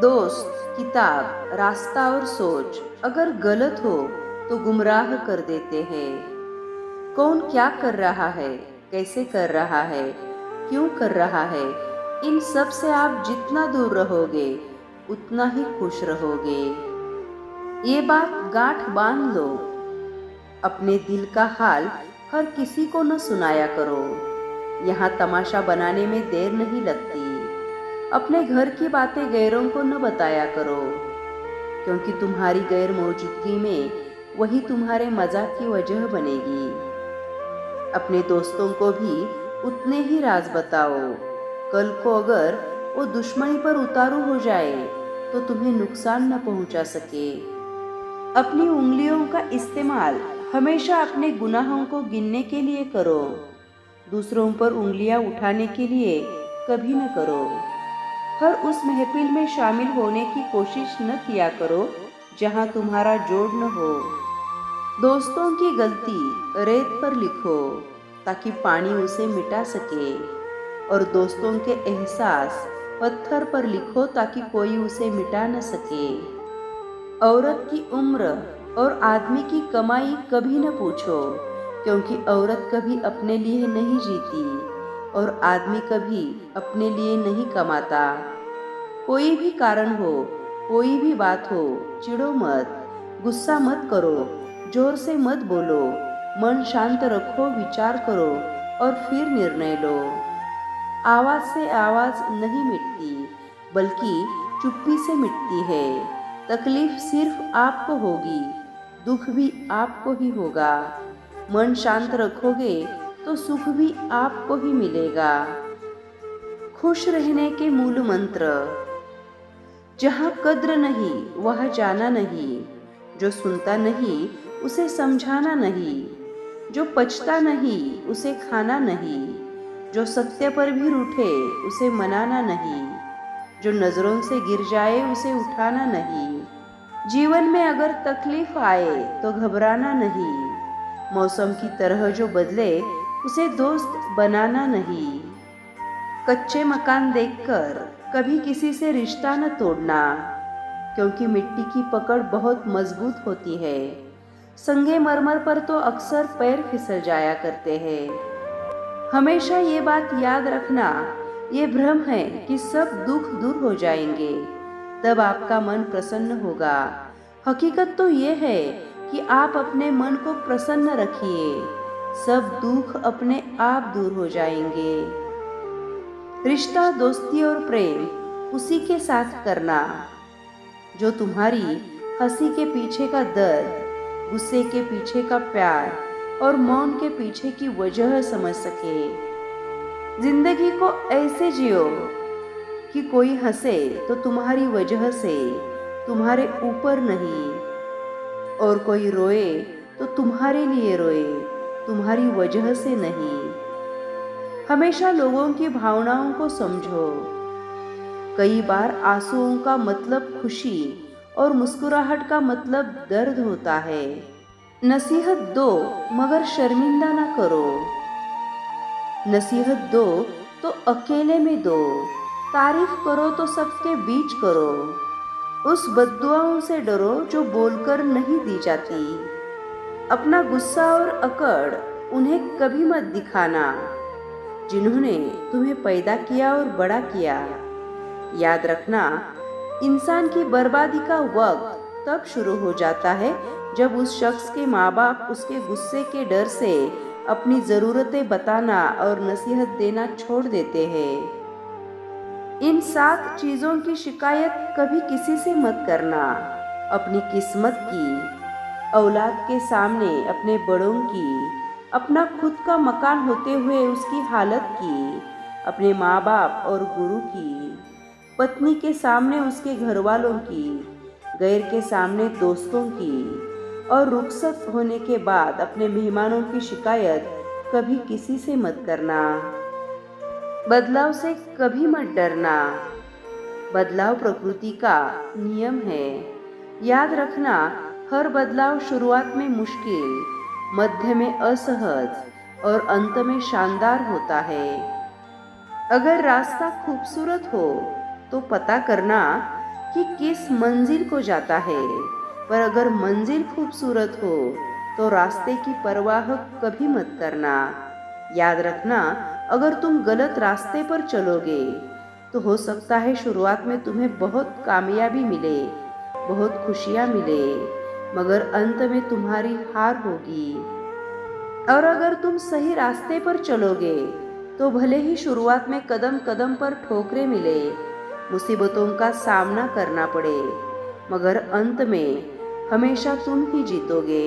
दोस्त, किताब, रास्ता और सोच अगर गलत हो तो गुमराह कर देते हैं। कौन क्या कर रहा है, कैसे कर रहा है, क्यों कर रहा है, इन सब से आप जितना दूर रहोगे उतना ही खुश रहोगे। ये बात गांठ बांध लो। अपने दिल का हाल हर किसी को न सुनाया करो। यहाँ तमाशा बनाने में देर नहीं लगती। अपने घर की बातें गैरों को न बताया करो, क्योंकि तुम्हारी गैर मौजूदगी में वही तुम्हारे मजाक की वजह बनेगी। अपने दोस्तों को भी उतने ही राज बताओ। कल को अगर वो दुश्मनी पर उतारू हो जाए तो तुम्हें नुकसान न पहुंचा सके। अपनी उंगलियों का इस्तेमाल हमेशा अपने गुनाहों को गिनने के लिए करो। दूसरों पर उंगलियां उठाने के लिए कभी न करो। हर उस महफिल में शामिल होने की कोशिश न किया करो जहां तुम्हारा जोड़ न हो। दोस्तों की गलती रेत पर लिखो ताकि पानी उसे मिटा सके, और दोस्तों के एहसास पत्थर पर लिखो ताकि कोई उसे मिटा न सके। औरत की उम्र और आदमी की कमाई कभी न पूछो, क्योंकि औरत कभी अपने लिए नहीं जीती और आदमी कभी अपने लिए नहीं कमाता। कोई भी कारण हो, कोई भी बात हो, चिढ़ो मत, गुस्सा मत करो, जोर से मत बोलो, मन शांत रखो, विचार करो और फिर निर्णय लो। आवाज से आवाज नहीं मिटती, बल्कि चुप्पी से मिटती है। तकलीफ सिर्फ आपको होगी, दुख भी आपको ही होगा। मन शांत रखोगे तो सुख भी आपको ही मिलेगा। खुश रहने के मूल मंत्र। जहाँ कद्र नहीं वह जाना नहीं, जो सुनता नहीं उसे समझाना नहीं, जो पचता नहीं उसे खाना नहीं, जो सत्य पर भी रूठे उसे मनाना नहीं, जो नजरों से गिर जाए उसे उठाना नहीं। जीवन में अगर तकलीफ आए तो घबराना नहीं, मौसम की तरह जो बदले उसे दोस्त बनाना नहीं। कच्चे मकान देखकर कभी किसी से रिश्ता न तोड़ना, क्योंकि मिट्टी की पकड़ बहुत मजबूत होती है। संगे मरमर पर तो अक्सर पैर फिसल जाया करते हैं। हमेशा ये बात याद रखना, ये भ्रम है कि सब दुख दूर हो जाएंगे, तब आपका मन प्रसन्न होगा। हकीकत तो ये है कि आप अपने मन को प्रसन्न रखिए, सब दुख अपने आप दूर हो जाएंगे। रिश्ता, दोस्ती और प्रेम उसी के साथ करना जो तुम्हारी हंसी के पीछे का दर्द, गुस्से के पीछे का प्यार और मौन के पीछे की वजह समझ सके। जिंदगी को ऐसे जियो कि कोई हंसे तो तुम्हारी वजह से, तुम्हारे ऊपर नहीं, और कोई रोए तो तुम्हारे लिए रोए, तुम्हारी वजह से नहीं। हमेशा लोगों की भावनाओं को समझो। कई बार आंसुओं का मतलब खुशी और मुस्कुराहट का मतलब दर्द होता है। नसीहत दो मगर शर्मिंदा ना करो। नसीहत दो तो अकेले में दो, तारीफ करो तो सबके बीच करो। उस बद्दुआओं से डरो जो बोलकर नहीं दी जाती। अपना गुस्सा और अकड़ उन्हें कभी मत दिखाना जिन्होंने तुम्हें पैदा किया और बड़ा किया। याद रखना, इंसान की बर्बादी का वक्त तब शुरू हो जाता है जब उस शख्स के माँ बाप उसके गुस्से के डर से अपनी ज़रूरतें बताना और नसीहत देना छोड़ देते हैं। इन 7 चीज़ों की शिकायत कभी किसी से मत करना। अपनी किस्मत की, औलाद के सामने अपने बड़ों की, अपना खुद का मकान होते हुए उसकी हालत की, अपने माँ बाप और गुरु की, पत्नी के सामने उसके घर वालों की, गैर के सामने दोस्तों की, और रुखसत होने के बाद अपने मेहमानों की शिकायत कभी किसी से मत करना। बदलाव से कभी मत डरना। बदलाव प्रकृति का नियम है। याद रखना, हर बदलाव शुरुआत में मुश्किल, मध्य में असहज और अंत में शानदार होता है। अगर रास्ता खूबसूरत हो तो पता करना, कि किस मंजिल को जाता है, पर अगर मंजिल खूबसूरत हो तो रास्ते की परवाह कभी मत करना। याद रखना, अगर तुम गलत रास्ते पर चलोगे तो हो सकता है शुरुआत में तुम्हें बहुत कामयाबी मिले, बहुत खुशियाँ मिले, मगर अंत में तुम्हारी हार होगी। और अगर तुम सही रास्ते पर चलोगे तो भले ही शुरुआत में कदम कदम पर ठोकरें मिले, मुसीबतों का सामना करना पड़े, मगर अंत में हमेशा तुम ही जीतोगे।